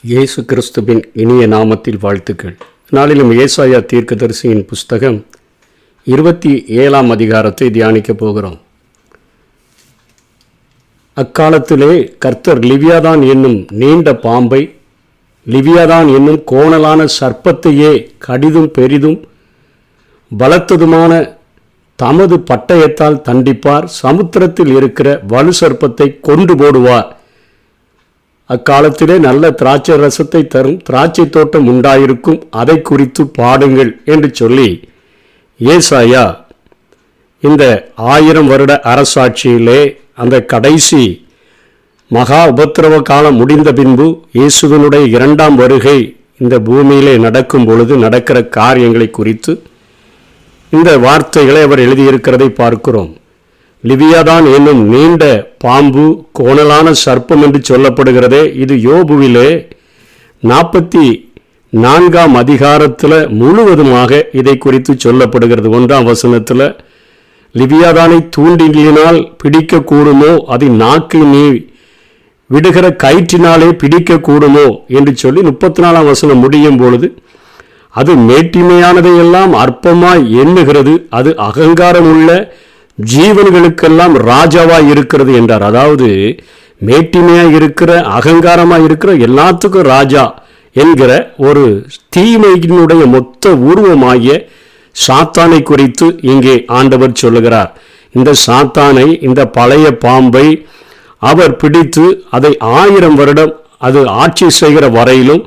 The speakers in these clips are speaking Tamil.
இயேசு கிறிஸ்துவின் இனிய நாமத்தில் வாழ்த்துக்கள். நாளிலும் ஏசாயா தீர்க்கதரிசியின் புஸ்தகம் 27ஆம் அதிகாரத்தை தியானிக்கப் போகிறோம். அக்காலத்திலே கர்த்தர் லிவியாதான் என்னும் நீண்ட பாம்பை, லிவியாதான் என்னும் கோணலான சர்ப்பத்தையே கடிதும் பெரிதும் பலத்ததுமான தமது பட்டயத்தால் தண்டிப்பார். சமுத்திரத்தில் இருக்கிற வலு சர்ப்பத்தை கொண்டு போடுவார். அக்காலத்திலே நல்ல திராட்சை ரசத்தை தரும் திராட்சை தோட்டம் உண்டாயிருக்கும், அதை குறித்து பாடுங்கள் என்று சொல்லி ஏசாயா இந்த 1000 வருட அரசாட்சியிலே அந்த கடைசி மகா உபத்திரவ காலம் முடிந்த பின்பு இயேசுவினுடைய 2ஆம் வருகை இந்த பூமியிலே நடக்கும் பொழுது நடக்கிற காரியங்களை குறித்து இந்த வார்த்தைகளை அவர் எழுதியிருக்கிறதை பார்க்கிறோம். லிவியாதான் என்னும் நீண்ட பாம்பு, கோணலான சர்ப்பம் என்று சொல்லப்படுகிறதே, இது யோபுவிலே 44ஆம் அதிகாரத்தில் முழுவதுமாக இதை குறித்து சொல்லப்படுகிறது. 1ஆம் வசனத்தில் லிவியாதானை தூண்டிலினால் பிடிக்கக்கூடுமோ, அதை நாக்கை நீ விடுகிற கயிற்றினாலே பிடிக்கக்கூடுமோ என்று சொல்லி 34ஆம் வசனம் முடியும் பொழுது அது மேட்டிமையானதையெல்லாம் அற்பமாய் எண்ணுகிறது, அது அகங்காரம் உள்ள ஜீவன்களுக்கெல்லாம் ராஜாவாய் இருக்கிறது என்றார். அதாவது மேட்டிமையாக இருக்கிற, அகங்காரமாக இருக்கிற எல்லாத்துக்கும் ராஜா என்கிற ஒரு தீமையினுடைய மொத்த உருவமாகிய சாத்தானை குறித்து இங்கே ஆண்டவர் சொல்லுகிறார். இந்த சாத்தானை, இந்த பழைய பாம்பை அவர் பிடித்து அதை 1000 வருடம் அது ஆட்சி செய்கிற வரையிலும்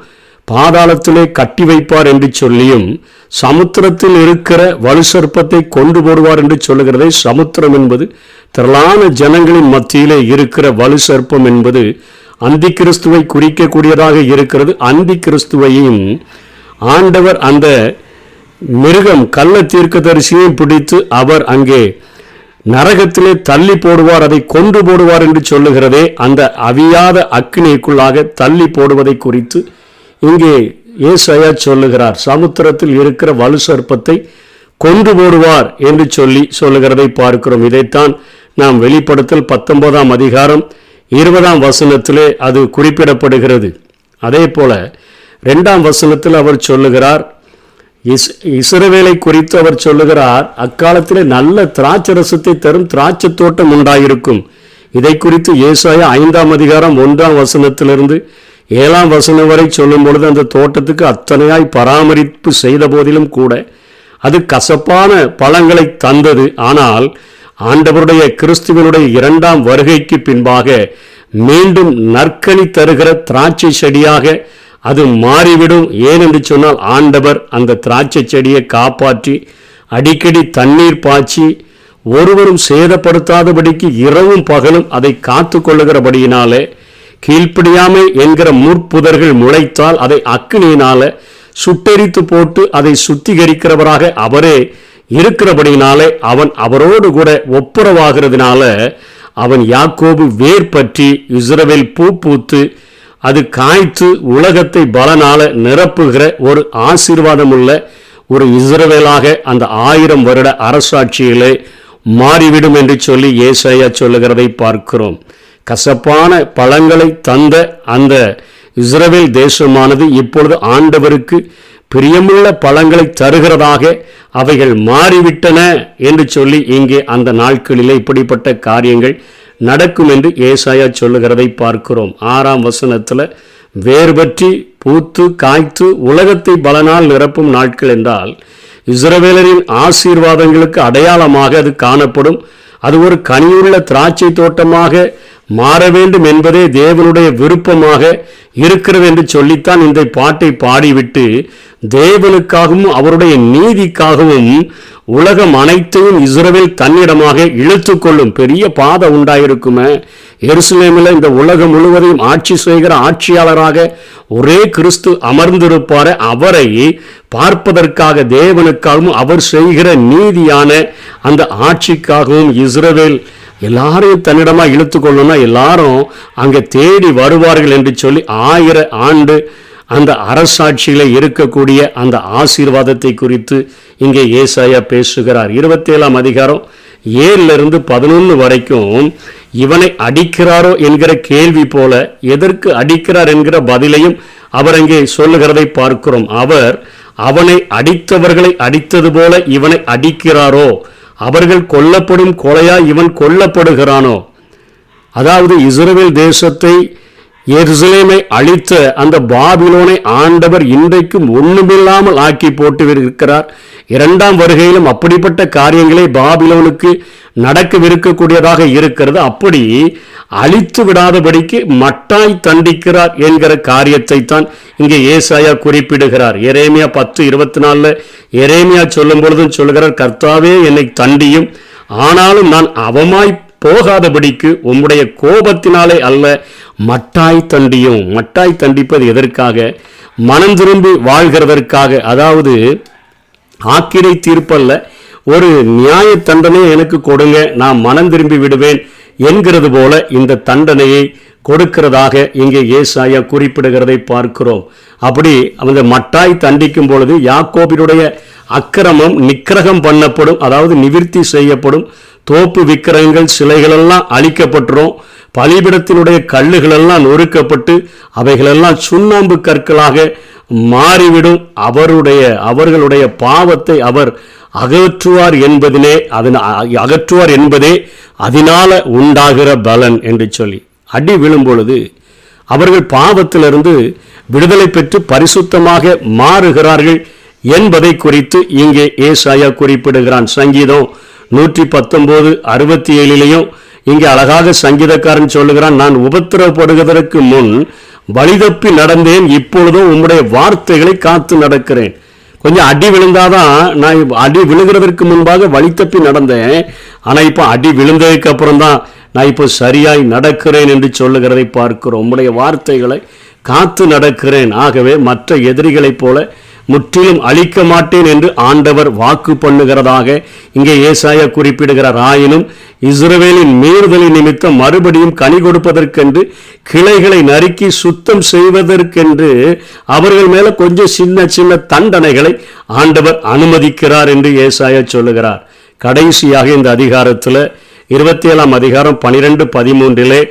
பாதாளத்திலே கட்டி வைப்பார் என்று சொல்லியும், சமுத்திரத்தில் இருக்கிற வலு சர்ப்பத்தை கொண்டு போடுவார் என்று சொல்லுகிறதை, சமுத்திரம் என்பது திரளான ஜனங்களின் மத்தியிலே இருக்கிற வலு சர்ப்பம் என்பது அந்தி கிறிஸ்துவை குறிக்கக்கூடியதாக இருக்கிறது. அந்தி கிறிஸ்துவையும் ஆண்டவர் அந்த மிருகம் கள்ள தீர்க்கதரிசியையும் பிடித்து அவர் அங்கே நரகத்திலே தள்ளி போடுவார், அதை கொண்டு போடுவார் என்று சொல்லுகிறதே, அந்த அவியாத அக்கினிக்குள்ளாக தள்ளி போடுவதை குறித்து இங்கே ஏசாயா சொல்லுகிறார். சமுத்திரத்தில் இருக்கிற வலு சர்ப்பத்தை கொண்டு போடுவார் என்று சொல்லுகிறதை பார்க்கிறோம். இதைத்தான் நாம் வெளிப்படுத்தல் 19ஆம் அதிகாரம் 20ஆம் வசனத்திலே அது குறிப்பிடப்படுகிறது. அதே போல 2ஆம் வசனத்தில் அவர் சொல்லுகிறார், இஸ்ரவேலை குறித்து அவர் சொல்லுகிறார், அக்காலத்திலே நல்ல திராட்சை ரசத்தை தரும் திராட்சை தோட்டம் உண்டாயிருக்கும். இதை குறித்து ஏசாயா 5ஆம் அதிகாரம் 1ஆம் வசனத்திலிருந்து 7ஆம் வசனம் வரை சொல்லும் பொழுது அந்த தோட்டத்துக்கு அத்தனையாய் பராமரிப்பு செய்த போதிலும் கூட அது கசப்பான பழங்களை தந்தது. ஆனால் ஆண்டவருடைய கிறிஸ்துவனுடைய 2ஆம் வருகைக்கு பின்பாக மீண்டும் நற்கனி தருகிற திராட்சை செடியாக அது மாறிவிடும். ஏனென்று சொன்னால் ஆண்டவர் அந்த திராட்சை செடியை காப்பாற்றி அடிக்கடி தண்ணீர் பாய்ச்சி ஒருவரும் சேதப்படுத்தாதபடிக்கு இரவும் பகலும் அதை காத்து கொள்ளுகிறபடியினாலே, கீழ்ப்படியாமை என்கிற முற்புதர்கள் முளைத்தால் அதை அக்கினியினால சுட்டெரித்து போட்டு அதை சுத்திகரிக்கிறவராக அவரே இருக்கிறபடினாலே அவன் அவரோடு கூட ஒப்புரவாகிறதுனால அவன் யாக்கோபு வேர் பற்றி இஸ்ரவேல் பூ பூத்து அது காய்த்து உலகத்தை பலனால நிரப்புகிற ஒரு ஆசீர்வாதமுள்ள ஒரு இஸ்ரவேலாக அந்த 1000 வருட அரசாட்சியிலே மாறிவிடும் என்று சொல்லி ஏசாயா சொல்லுகிறதை பார்க்கிறோம். கசப்பான பழங்களை தந்த அந்த இஸ்ரவேல் தேசமானது இப்பொழுது ஆண்டவருக்கு பிரியமுள்ள பழங்களை தருகிறதாக அவைகள் மாறிவிட்டன என்று சொல்லி இங்கே அந்த நாட்களிலே இப்படிப்பட்ட காரியங்கள் நடக்கும் என்று ஏசாயா சொல்லுகிறதை பார்க்கிறோம். 6ஆம் வசனத்தில் வேர் பற்றி பூத்து காய்த்து உலகத்தை பலனால் நிரப்பும் நாட்கள் என்றால் இஸ்ரவேலரின் ஆசீர்வாதங்களுக்கு அடையாளமாக அது காணப்படும். அது ஒரு கனியுள்ள திராட்சை தோட்டமாக மாற வேண்டும் என்பதே தேவனுடைய விருப்பமாக இருக்கிறது என்று சொல்லித்தான் இந்த பாட்டை பாடிவிட்டு தேவனுக்காகவும் அவருடைய நீதிக்காகவும் உலகம் அனைத்தையும் இஸ்ரவேல் தன்னிடமாக இழுத்து கொள்ளும் பெரிய பாதை உண்டாயிருக்குமே. எருசலேமில் இந்த உலகம் முழுவதையும் ஆட்சி செய்கிற ஆட்சியாளராக ஒரே கிறிஸ்து அமர்ந்திருப்பார, அவரை பார்ப்பதற்காக தேவனுக்காகவும் அவர் செய்கிற நீதியான அந்த ஆட்சிக்காகவும் இஸ்ரவேல் எல்லாரையும் தன்னிடமா இழுத்து கொள்ளணும்னா எல்லாரும் அங்கே தேடி வருவார்கள் என்று சொல்லி 1000 ஆண்டு அந்த அரசாட்சியில இருக்கக்கூடிய அந்த ஆசீர்வாதத்தை குறித்து இங்கே ஏசாயா பேசுகிறார். 27ஆம் அதிகாரம் 7-11 வரைக்கும் இவனை அடிக்கிறாரோ என்கிற கேள்வி போல எதற்கு அடிக்கிறார் என்கிற பதிலையும் அவர் அங்கே சொல்லுகிறதை பார்க்கிறோம். அவர் அவனை அடித்தவர்களை அடித்தது போல இவனை அடிக்கிறாரோ, அவர்கள் கொல்லப்படும் கொலையா இவன் கொல்லப்படுகிறானோ. அதாவது இஸ்ரவேல் தேசத்தை, எருசலேமை அழித்த அந்த பாபிலோனை ஆண்டவர் இன்றைக்கும் ஒண்ணுமில்லாமல் ஆக்கி போட்டு இருக்கிறார். 2ஆம் வருகையிலும் அப்படிப்பட்ட காரியங்களே பாபிலோனுக்கு நடக்கவிருக்கக்கூடியதாக இருக்கிறது. அப்படி அழித்து விடாதபடிக்கு மட்டாய் தண்டிக்கிறார் என்கிற காரியத்தை தான் இங்கே ஏசாயா குறிப்பிடுகிறார். எரேமியா 10:24 எரேமியா சொல்லும் பொழுதும் சொல்கிறார், கர்த்தாவே என்னை தண்டியும், ஆனாலும் நான் அவமாய் போகாதபடிக்கு உம்முடைய கோபத்தினாலே அல்ல, மட்டாய் தண்டியும். மட்டாய் தண்டிப்பது எதற்காக? மனம் திரும்பி வாழ்கிறதற்காக. அதாவது ஆக்கினை தீர்ப்பல்ல, ஒரு நியாய தண்டனை எனக்கு கொடுங்க, நான் மனம் திரும்பி விடுவேன் என்கிறது போல இந்த தண்டனையை கொடுக்கிறதாக இங்கே ஏசாயா குறிப்பிடுகிறதை பார்க்கிறோம். அப்படி அந்த மட்டாய் தண்டிக்கும் பொழுது யாக்கோபினுடைய அக்கிரமம் நிக்கிரகம் பண்ணப்படும், அதாவது நிவிர்த்தி செய்யப்படும். தோப்பு விக்கிரகங்கள் சிலைகளெல்லாம் அழிக்கப்பட்டுரும், பலிபிடத்தினுடைய கல்லுகளெல்லாம் நொறுக்கப்பட்டு அவைகளெல்லாம் சுண்ணாம்பு கற்களாக மாறிவிடும். அவர்களுடைய பாவத்தை அவர் அகற்றுவார் என்பதே அதனால உண்டாகிற பலன் என்று சொல்லி அடி விழும் பொழுது அவர்கள் பாவத்திலிருந்து விடுதலை பெற்று பரிசுத்தமாக மாறுகிறார்கள் என்பதை குறித்து இங்கே ஏசாயா குறிப்பிடுகிறான். சங்கீதம் 119:67 இங்கே அழகாக சங்கீதக்காரன் சொல்லுகிறான், நான் உபத்திரவப்படுவதற்கு முன் வழிதப்பி நடந்தேன், இப்பொழுதும் உம்முடைய வார்த்தைகளை காத்து நடக்கிறேன். கொஞ்சம் அடி விழுந்தாதான், நான் அடி விழுகிறதற்கு முன்பாக வழி தப்பி நடந்தேன், ஆனால் இப்போ அடி விழுந்ததுக்கு அப்புறம் தான் நான் இப்போ சரியாய் நடக்கிறேன் என்று சொல்லுகிறதை பார்க்கிறோம். உம்முடைய வார்த்தைகளை காத்து நடக்கிறேன், ஆகவே மற்ற எதிரிகளைப் போல முற்றிலும் அழிக்க மாட்டேன் என்று ஆண்டவர் வாக்கு பண்ணுகிறதாக இங்கே ஏசாயா குறிப்பிடுகிறார். ஆயினும் இஸ்ரவேலின் மீறுதலின் நிமித்தம் மறுபடியும் கனி கொடுப்பதற்கென்று கிளைகளை நறுக்கி சுத்தம் செய்வதற்கென்று அவர்கள் மேல கொஞ்சம் சின்ன சின்ன தண்டனைகளை ஆண்டவர் அனுமதிக்கிறார் என்று ஏசாயா சொல்லுகிறார். கடைசியாக இந்த அதிகாரத்தில் 27ஆம் அதிகாரம் 12-13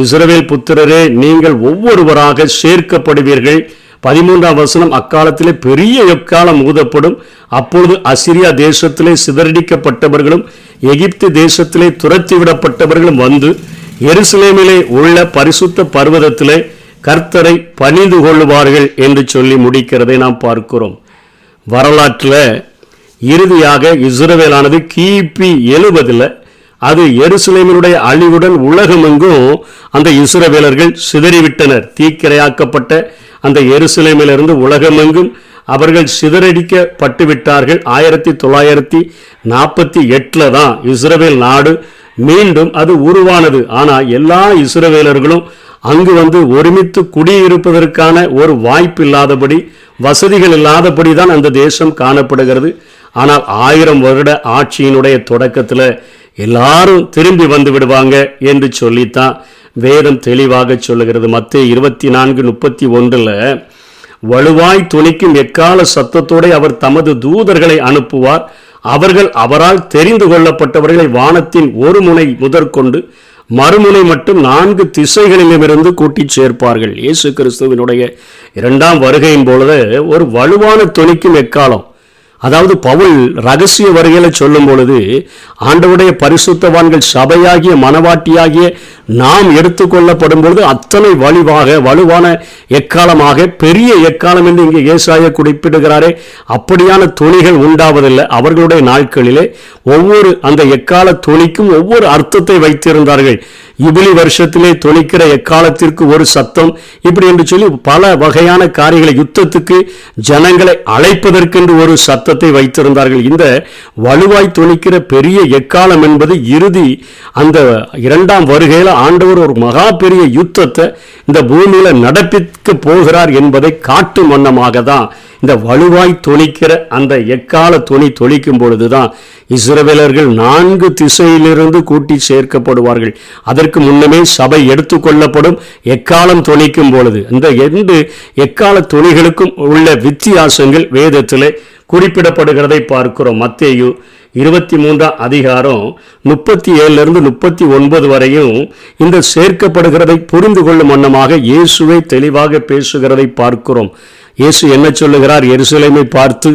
இஸ்ரவேல் புத்திரரே, நீங்கள் ஒவ்வொருவராக சேர்க்கப்படுவீர்கள். 13ஆம் வசனம், அக்காலத்திலே பெரிய எக்காலம் ஊதப்படும், அப்பொழுது அசிரியா தேசத்திலே சிதறடிக்கப்பட்டவர்களும் எகிப்து தேசத்திலே துரத்திவிடப்பட்டவர்களும் வந்து எருசலேமிலே உள்ள பரிசுத்த பர்வதத்திலே கர்த்தரை பணிந்து கொள்ளுவார்கள் என்று சொல்லி முடிக்கிறதை நாம் பார்க்கிறோம். வரலாற்றில் இறுதியாக இஸ்ரவேலானது கிபி 70 அது எருசலேமினுடைய அழிவுடன் உலகமெங்கும் அந்த இஸ்ரவேலர்கள் சிதறிவிட்டனர். தீக்கிரையாக்கப்பட்ட அந்த எருசலேமிலிருந்து உலகமெங்கும் அவர்கள் சிதறடிக்கப்பட்டு விட்டார்கள். 1948 தான் இஸ்ரவேல் நாடு மீண்டும் அது உருவானது. ஆனால் எல்லா இஸ்ரவேலர்களும் அங்கு வந்து ஒருமித்து குடியிருப்பதற்கான ஒரு வாய்ப்பு இல்லாதபடி, வசதிகள் இல்லாதபடி தான் அந்த தேசம் காணப்படுகிறது. ஆனால் 1000 வருட ஆட்சியினுடைய தொடக்கத்தில் எல்லாரும் திரும்பி வந்து விடுவாங்க என்று சொல்லித்தான் வேதம் தெளிவாக சொல்லுகிறது. மத்தேயு 24:31 வலுவாய் துணிக்கும் எக்கால சத்தத்தோடு அவர் தமது தூதர்களை அனுப்புவார், அவர்கள் அவரால் தெரிந்து கொள்ளப்பட்டவர்களை வானத்தின் ஒரு முனை முதற்கொண்டு மறுமுனை மட்டும் 4 திசைகளிலுமிருந்து கூட்டி சேர்ப்பார்கள். இயேசு கிறிஸ்துவினுடைய 2ஆம் வருகையின் பொழுது ஒரு வலுவான துணிக்கும் எக்காலம், அதாவது பவுல் ரகசிய வருகையில சொல்லும் பொழுது ஆண்டவருடைய பரிசுத்தவான்கள் சபையாகிய மனவாட்டியாகிய நாம் எடுத்துக்கொள்ளப்படும் பொழுது அத்தனை வலுவான எக்காலமாக பெரிய எக்காலம் என்று இங்கே ஏசாயா குறிப்பிடுகிறாரே, அப்படியான துணிகள் உண்டாவதில்லை. அவர்களுடைய நாட்களிலே ஒவ்வொரு அந்த எக்கால துணிக்கும் ஒவ்வொரு அர்த்தத்தை வைத்திருந்தார்கள். யுபிலி வருஷத்திலே தொனிக்கிற எக்காலத்திற்கு ஒரு சத்தம், இப்படி என்று சொல்லி பல வகையான காரியங்களை, யுத்தத்துக்கு ஜனங்களை அழைப்பதற்கென்று ஒரு சத்தத்தை யுத்தத்தை வைத்திருந்தார்கள். இந்த வலுவாய் தொனிக்கிற பெரிய எக்காலம் என்பது இறுதி அந்த இரண்டாம் வருகையில் ஆண்டவர் ஒரு மகா பெரிய யுத்தத்தை இந்த பூமியில நடப்பிக்க போகிறார் என்பதை காட்டும் வண்ணமாக தான் இந்த வலுவாய் தொனிக்கிற அந்த எக்கால தொனி தொனிக்கும் பொழுதுதான் இஸ்ரவேலர்கள் 4 திசையிலிருந்து கூட்டி சேர்க்கப்படுவார்கள். அதற்கு முன்னமே சபை எடுத்துக்கொள்ளப்படும். எக்காலம் தொனிக்கும் பொழுது இந்த 2 எக்கால தொனிகளுக்கும் உள்ள வித்தியாசங்கள் வேதத்திலே குறிப்பிடப்படுகிறதை பார்க்கிறோம். மத்தேயு 23 அதிகாரம் 37 39 வரையும் இந்த சேர்க்கப்படுகிறதை புரிந்து கொள்ளும் வண்ணமாக இயேசுவை தெளிவாக பேசுகிறதை பார்க்கிறோம். இயேசு என்ன சொல்லுகிறார்? எருசலேமை பார்த்து,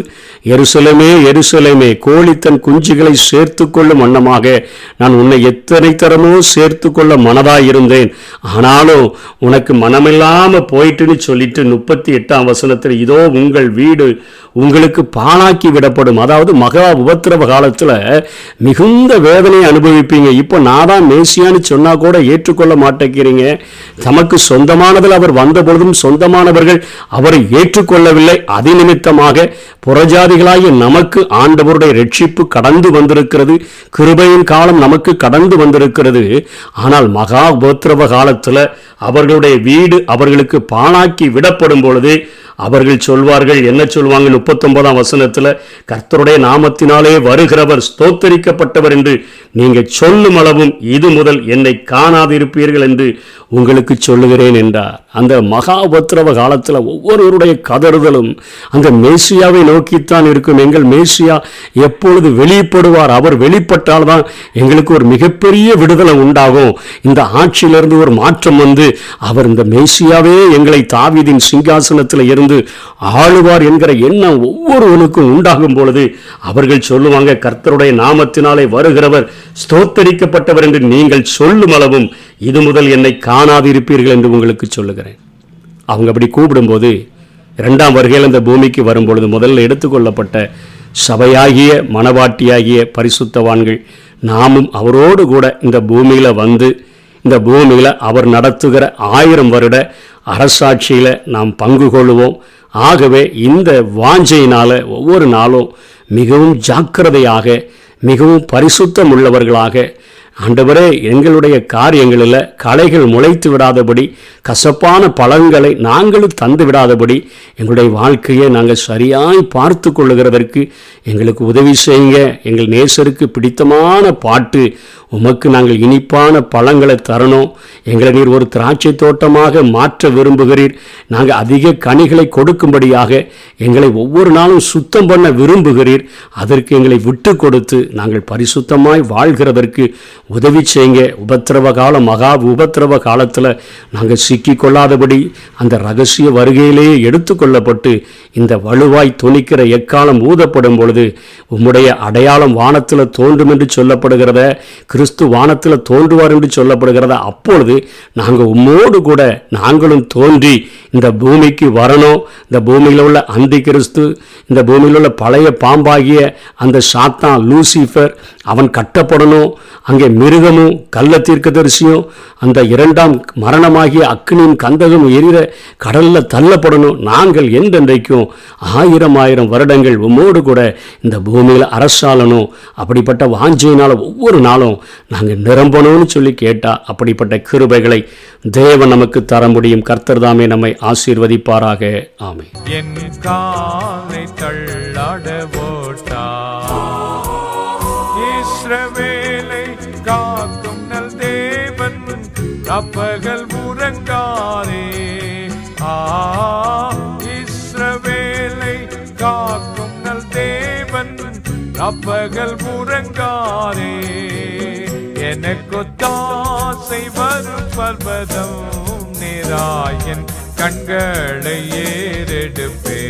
எருசலேமே எருசலேமே, கோழி தன் குஞ்சுகளை சேர்த்து கொள்ளும் வண்ணமாக நான் உன்னை எத்தனை தரமோ சேர்த்து கொள்ள மனதாயிருந்தேன், ஆனாலும் உனக்கு மனமில்லாம போயிட்டுன்னு சொல்லிட்டு 38ஆம் வசனத்தில் இதோ உங்கள் வீடு உங்களுக்கு பாழாக்கி விடப்படும். அதாவது மகா உபத்திரவ காலத்தில் மிகுந்த வேதனை அனுபவிப்பீங்க. இப்போ நான் தான் மேசியான்னு சொன்னா கூட ஏற்றுக்கொள்ள மாட்டேங்கிறீங்க. தமக்கு சொந்தமானதில் அவர் வந்த பொழுதும் சொந்தமானவர்கள் அவரை ஏற்றுக்கொள்ளவில்லை. அதிநிமித்தமாக புறஜாதிகளாகிய நமக்கு ஆண்டவருடைய ரட்சிப்பு கடந்து வந்திருக்கிறது. கிருபையின் காலம் நமக்கு கடந்து வந்திருக்கிறது. ஆனால் மகா உபத்திரவ காலத்தில் அவர்களுடைய வீடு அவர்களுக்கு பாழாக்கி விடப்படும் பொழுது அவர்கள் சொல்வார்கள், என்ன சொல்வாங்க? 39ஆம் வசனத்தில் கர்த்தருடைய நாமத்தினாலே வருகிறவர் ஸ்தோத்தரிக்கப்பட்டவர் என்று நீங்கள் சொல்லும் அளவும் இது முதல் என்னை காணாதிருப்பீர்கள் என்று உங்களுக்கு சொல்லுகிறேன் என்றார். அந்த மகா உபத்திரவ காலத்தில் ஒவ்வொருவருடைய கதறுதலும் அந்த மேசியாவை நோக்கித்தான் இருக்கும். எங்கள் மேசியா எப்பொழுது வெளிப்படுவார்? அவர் வெளிப்பட்டால் தான் எங்களுக்கு ஒரு மிகப்பெரிய விடுதலை உண்டாகும். இந்த ஆட்சியிலிருந்து ஒரு மாற்றம் வந்து அவர் இந்த மேசியாவே எங்களை தாவீதின் சிங்காசனத்தில் இருந்து ஆளுவார் என்கிற எண்ணம் ஒவ்வொருவனுக்கும் உண்டாகும் பொழுது அவர்கள் சொல்லுவாங்க, கர்த்தருடைய நாமத்தினாலே வருகிறவர் ஸ்தோத்தரிக்கப்பட்டவர் என்று நீங்கள் சொல்லும் அளவும் இது முதல் என்னை காணாதிருப்பீர்கள் என்று உங்களுக்கு சொல்லுகிறேன். அவங்க அப்படி கூப்பிடும்போது 2ஆம் வருகையில் இந்த பூமிக்கு வரும்பொழுது முதல்ல எடுத்துக்கொள்ளப்பட்ட சபையாகிய மணவாட்டியாகிய பரிசுத்தவான்கள் நாமும் அவரோடு கூட இந்த பூமியில் வந்து இந்த பூமியில் அவர் நடத்துகிற 1000 வருட அரசாட்சியில் நாம் பங்கு கொள்வோம். ஆகவே இந்த வாஞ்சையினால் ஒவ்வொரு நாளும் மிகவும் ஜாக்கிரதையாக மிகவும் பரிசுத்தம் உள்ளவர்களாக, ஆண்டவரே எங்களுடைய காரியங்களில் களைகள் முளைத்து விடாதபடி, கசப்பான பழங்களை நாங்களும் தந்து விடாதபடி எங்களுடைய வாழ்க்கையை நாங்கள் சரியாய் பார்த்து கொள்ளுகிறதற்கு எங்களுக்கு உதவி செய்யுங்க. எங்கள் நேசருக்கு பிடித்தமான பாட்டு, உமக்கு நாங்கள் இனிப்பான பழங்களை தரணும், எங்களை நீர் ஒரு திராட்சை தோட்டமாக மாற்ற விரும்புகிறீர், நாங்கள் அதிக கனிகளை கொடுக்கும்படியாக எங்களை ஒவ்வொரு நாளும் சுத்தம் பண்ண விரும்புகிறீர், அதற்கு எங்களை விட்டு கொடுத்து நாங்கள் பரிசுத்தமாய் வாழ்கிறதற்கு உதவி செய்யுங்க. உபத்திரவ காலம் மகா உபத்திரவ காலத்தில் நாங்கள் சிக்கிக்கொள்ளாதபடி அந்த ரகசிய வருகையிலேயே எடுத்துக்கொள்ளப்பட்டு இந்த வலுவாய் தொனிக்கிற எக்காலம் ஊதப்படும் பொழுது உம்முடைய அடையாளம் வானத்தில் தோன்றும் என்று சொல்லப்படுகிறத, கிறிஸ்து வானத்தில் தோன்றுவார் என்று சொல்லப்படுகிறத, அப்பொழுது நாங்கள் உம்மோடு கூட நாங்களும் தோன்றி இந்த பூமிக்கு வரணும். இந்த பூமியில் உள்ள அந்தி கிறிஸ்து, இந்த பூமியில் உள்ள பழைய பாம்பாகிய அந்த சாத்தான் லூசிஃபர் அவன் கட்டப்படணும். அங்கே மிருகமும் கள்ள தீர்க்கதரிசியும் அந்த 2ஆம் மரணமாகிய அக்னியும் கந்தகமும் எரிகிற கடலில் தள்ளப்படணும். நாங்கள் என்றென்றைக்கும் 1000 வருடங்கள் உம்மோடு கூட இந்த பூமியில் அரசாளணும். அப்படிப்பட்ட வாஞ்சையினால் ஒவ்வொரு நாளும் நாங்கள் நிரம்பணும்னு சொல்லி கேட்டால் அப்படிப்பட்ட கிருபைகளை தேவன் நமக்கு தர முடியும். கர்த்தர் தாமே நம்மை ஆசீர்வதிப்பாராக. ஆமென். என் காலை தள்ளாட இஸ்ரவேலை காக்கும் நல் தேவன் அப்பகல் உறங்காரே. இஸ்ரவேலை காக்கும் நல் தேவன் அப்பகல் உறங்காரே. எனக்கு தாசை வரும் பர்வதம் நேராயன் கண்களை ஏறெடுப்பே.